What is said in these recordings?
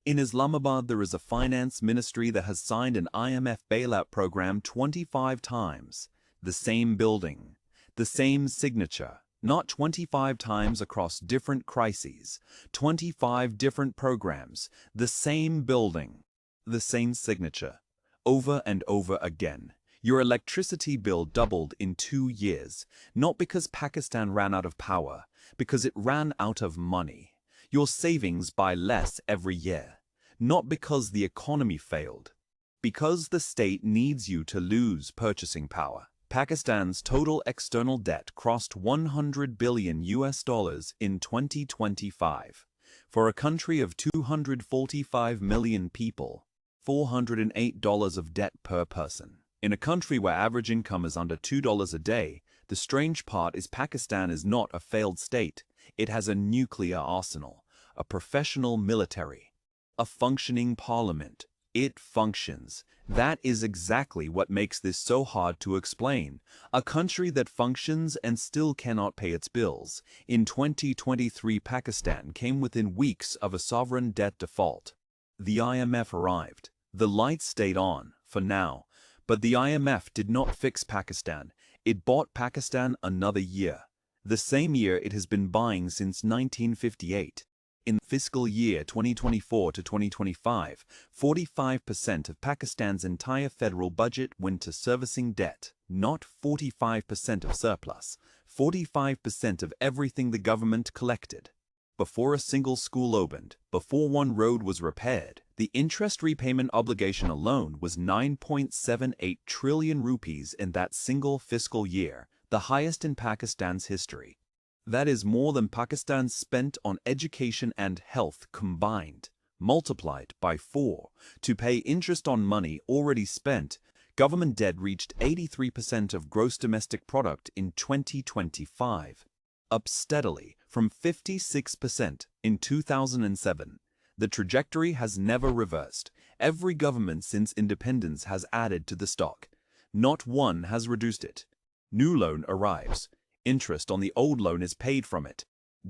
In Islamabad, there is a finance ministry that has signed an IMF bailout program 25 times. The same building, the same signature, not 25 times across different crises, 25 different programs, the same building, the same signature, over and over again. Your electricity bill doubled in 2 years, not because Pakistan ran out of power, because it ran out of money. Your savings buy less every year, not because the economy failed, because the state needs you to lose purchasing power. Pakistan's total external debt crossed $100 billion in 2025. For a country of 245 million people, $408 of debt per person. In a country where average income is under $2 a day, the strange part is Pakistan is not a failed state. It has a nuclear arsenal, a professional military, a functioning parliament. It functions. That is exactly what makes this so hard to explain. A country that functions and still cannot pay its bills. In 2023, Pakistan came within weeks of a sovereign debt default. The IMF arrived. The lights stayed on, for now. But the IMF did not fix Pakistan. It bought Pakistan another year. The same year it has been buying since 1958. In fiscal year 2024 to 2025, 45% of Pakistan's entire federal budget went to servicing debt, not 45% of surplus, 45% of everything the government collected. Before a single school opened, before one road was repaired, the interest repayment obligation alone was 9.78 trillion rupees in that single fiscal year, the highest in Pakistan's history. That is more than Pakistan spent on education and health combined, multiplied by 4. To pay interest on money already spent, government debt reached 83% of gross domestic product in 2025, up steadily from 56% in 2007. The trajectory has never reversed. Every government since independence has added to the stock. Not one has reduced it. New loan arrives. Interest on the old loan is paid from it.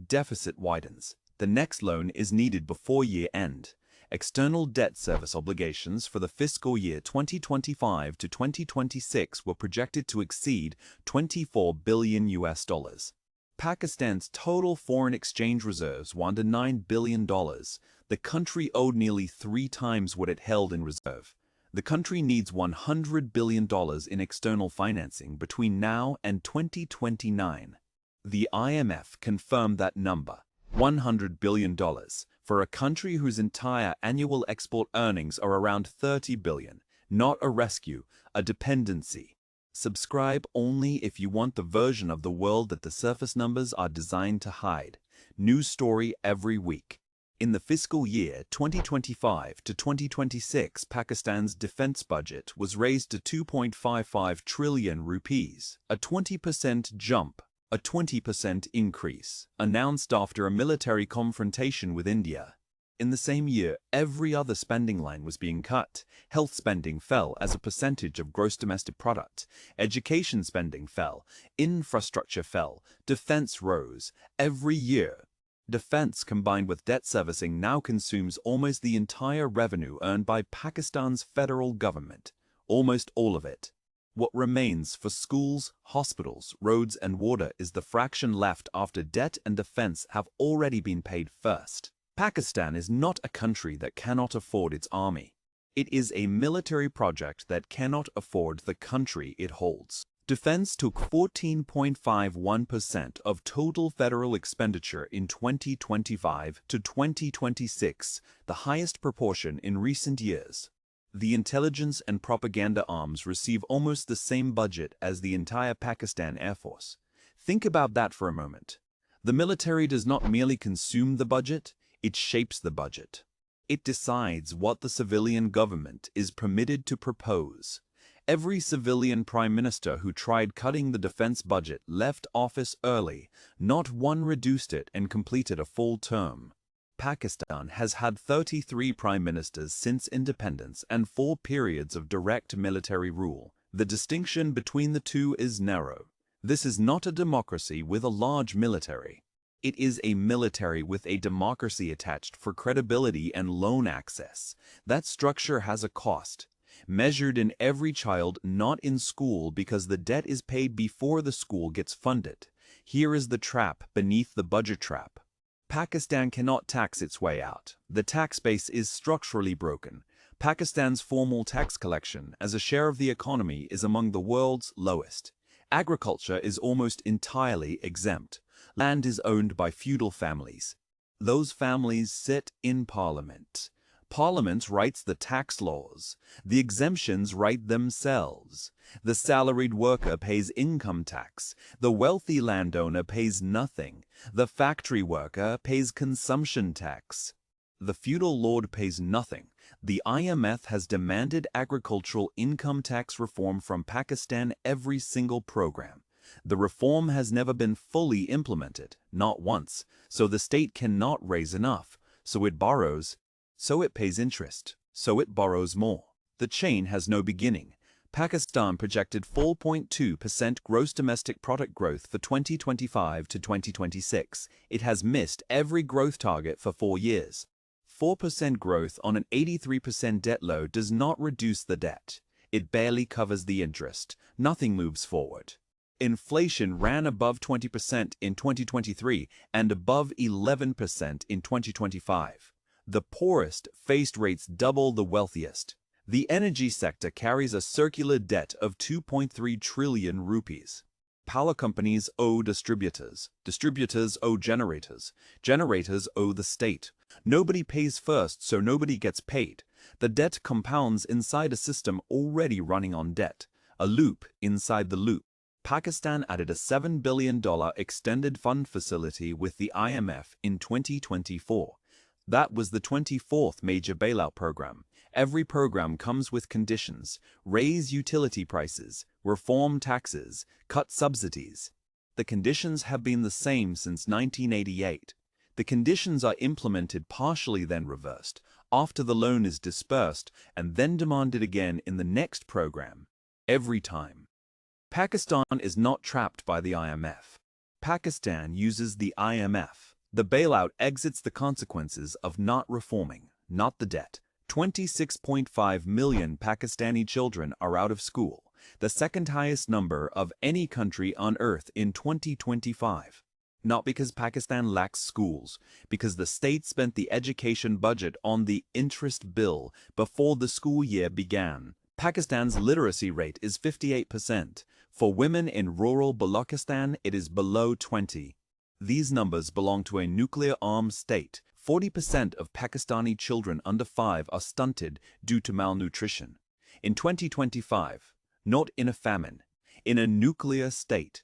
Deficit widens. The next loan is needed before year end. External debt service obligations for the fiscal year 2025 to 2026 were projected to exceed $24 billion. Pakistan's total foreign exchange reserves were under $9 billion. The country owed nearly 3 times what it held in reserve. The country needs $100 billion in external financing between now and 2029. The IMF confirmed that number, $100 billion, for a country whose entire annual export earnings are around $30 billion, not a rescue, a dependency. Subscribe only if you want the version of the world that the surface numbers are designed to hide. New story every week. In the fiscal year 2025 to 2026, Pakistan's defense budget was raised to 2.55 trillion rupees, a 20% jump, a 20% increase, announced after a military confrontation with India. In the same year, every other spending line was being cut. Health spending fell as a percentage of gross domestic product. Education spending fell. Infrastructure fell. Defense rose. Every year. Defense combined with debt servicing now consumes almost the entire revenue earned by Pakistan's federal government. Almost all of it. What remains for schools, hospitals, roads and water is the fraction left after debt and defense have already been paid first. Pakistan is not a country that cannot afford its army. It is a military project that cannot afford the country it holds. Defense took 14.51% of total federal expenditure in 2025 to 2026, the highest proportion in recent years. The intelligence and propaganda arms receive almost the same budget as the entire Pakistan Air Force. Think about that for a moment. The military does not merely consume the budget, it shapes the budget. It decides what the civilian government is permitted to propose. Every civilian prime minister who tried cutting the defense budget left office early. Not one reduced it and completed a full term. Pakistan has had 33 prime ministers since independence and 4 periods of direct military rule. The distinction between the two is narrow. This is not a democracy with a large military. It is a military with a democracy attached for credibility and loan access. That structure has a cost, measured in every child not in school because the debt is paid before the school gets funded. Here is the trap beneath the budget trap. Pakistan cannot tax its way out. The tax base is structurally broken. Pakistan's formal tax collection as a share of the economy is among the world's lowest. Agriculture is almost entirely exempt. Land is owned by feudal families. Those families sit in parliament. Parliament writes the tax laws. The exemptions write themselves. The salaried worker pays income tax. The wealthy landowner pays nothing. The factory worker pays consumption tax. The feudal lord pays nothing. The IMF has demanded agricultural income tax reform from Pakistan every single program. The reform has never been fully implemented, not once, so the state cannot raise enough. So it borrows, so it pays interest, so it borrows more. The chain has no beginning. Pakistan projected 4.2% gross domestic product growth for 2025 to 2026. It has missed every growth target for 4 years. 4% growth on an 83% debt load does not reduce the debt. It barely covers the interest. Nothing moves forward. Inflation ran above 20% in 2023 and above 11% in 2025. The poorest faced rates double the wealthiest. The energy sector carries a circular debt of 2.3 trillion rupees. Power companies owe distributors. Distributors owe generators. Generators owe the state. Nobody pays first, so nobody gets paid. The debt compounds inside a system already running on debt. A loop inside the loop. Pakistan added a $7 billion extended fund facility with the IMF in 2024. That was the 24th major bailout program. Every program comes with conditions: raise utility prices, reform taxes, cut subsidies. The conditions have been the same since 1988. The conditions are implemented partially, then reversed, after the loan is dispersed, and then demanded again in the next program. Every time. Pakistan is not trapped by the IMF. Pakistan uses the IMF. The bailout exits the consequences of not reforming, not the debt. 26.5 million Pakistani children are out of school, the second highest number of any country on earth in 2025. Not because Pakistan lacks schools, because the state spent the education budget on the interest bill before the school year began. Pakistan's literacy rate is 58%. For women in rural Balochistan, it is below 20%. These numbers belong to a nuclear-armed state. 40% of Pakistani children under 5 are stunted due to malnutrition. In 2025, not in a famine, in a nuclear state.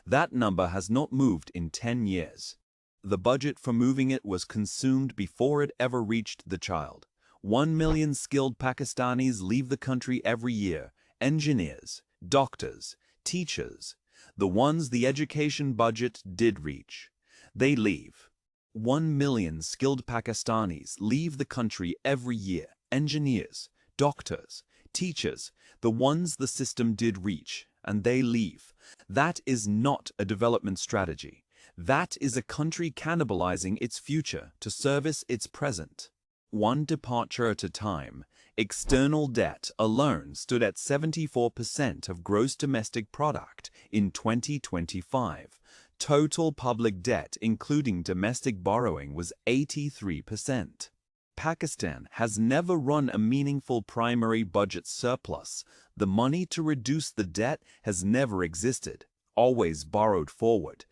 That number has not moved in 10 years. The budget for moving it was consumed before it ever reached the child. 1 million skilled Pakistanis leave the country every year. Engineers, doctors, teachers, the ones the education budget did reach. They leave. 1 million skilled Pakistanis leave the country every year. Engineers, doctors, teachers, the ones the system did reach, and they leave. That is not a development strategy. That is a country cannibalizing its future to service its present. One departure at a time. External debt alone stood at 74% of gross domestic product in 2025. Total public debt, including domestic borrowing, was 83%. Pakistan has never run a meaningful primary budget surplus. The money to reduce the debt has never existed, always borrowed forward.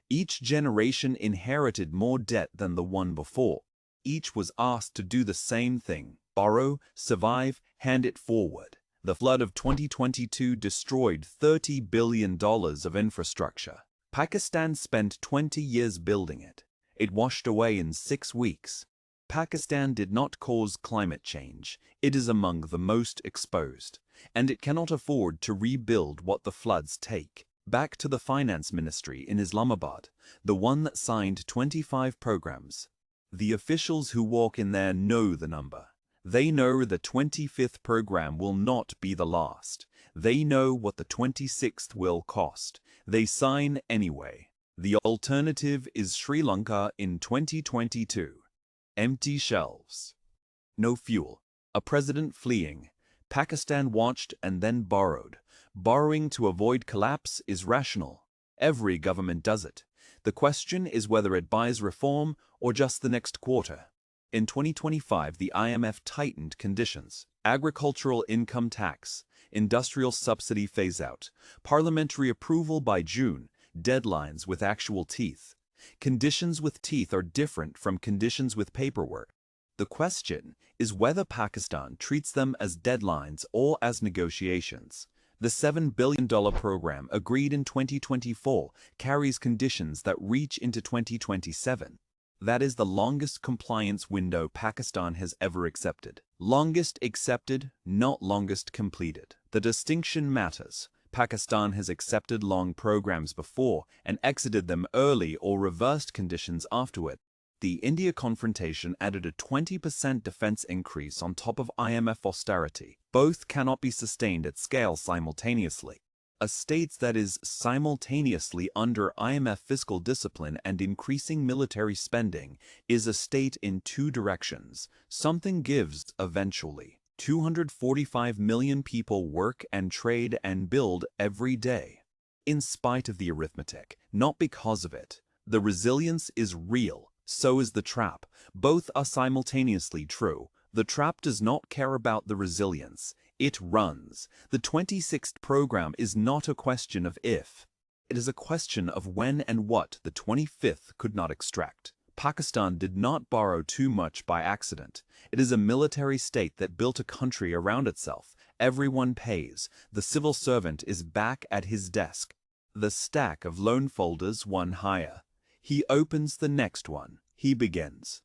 Each generation inherited more debt than the one before. Each was asked to do the same thing: borrow, survive, hand it forward. The flood of 2022 destroyed $30 billion of infrastructure. Pakistan spent 20 years building it. It washed away in 6 weeks. Pakistan did not cause climate change. It is among the most exposed, and it cannot afford to rebuild what the floods take. Back to the finance ministry in Islamabad, the one that signed 25 programs. The officials who walk in there know the number. They know the 25th program will not be the last. They know what the 26th will cost. They sign anyway. The alternative is Sri Lanka in 2022. Empty shelves. No fuel. A president fleeing. Pakistan watched and then borrowed. Borrowing to avoid collapse is rational. Every government does it. The question is whether it buys reform or just the next quarter. In 2025, the IMF tightened conditions. Agricultural income tax, industrial subsidy phase-out, parliamentary approval by June, deadlines with actual teeth. Conditions with teeth are different from conditions with paperwork. The question is whether Pakistan treats them as deadlines or as negotiations. The $7 billion program agreed in 2024 carries conditions that reach into 2027. That is the longest compliance window Pakistan has ever accepted. Longest accepted, not longest completed. The distinction matters. Pakistan has accepted long programs before and exited them early or reversed conditions afterward. The India confrontation added a 20% defense increase on top of IMF austerity. Both cannot be sustained at scale simultaneously. A state that is simultaneously under IMF fiscal discipline and increasing military spending is a state in two directions. Something gives eventually. 245 million people work and trade and build every day. In spite of the arithmetic, not because of it. The resilience is real. So is the trap. Both are simultaneously true. The trap does not care about the resilience. It runs. The 26th program is not a question of if. It is a question of when and what the 25th could not extract. Pakistan did not borrow too much by accident. It is a military state that built a country around itself. Everyone pays. The civil servant is back at his desk. The stack of loan folders one higher. He opens the next one. He begins.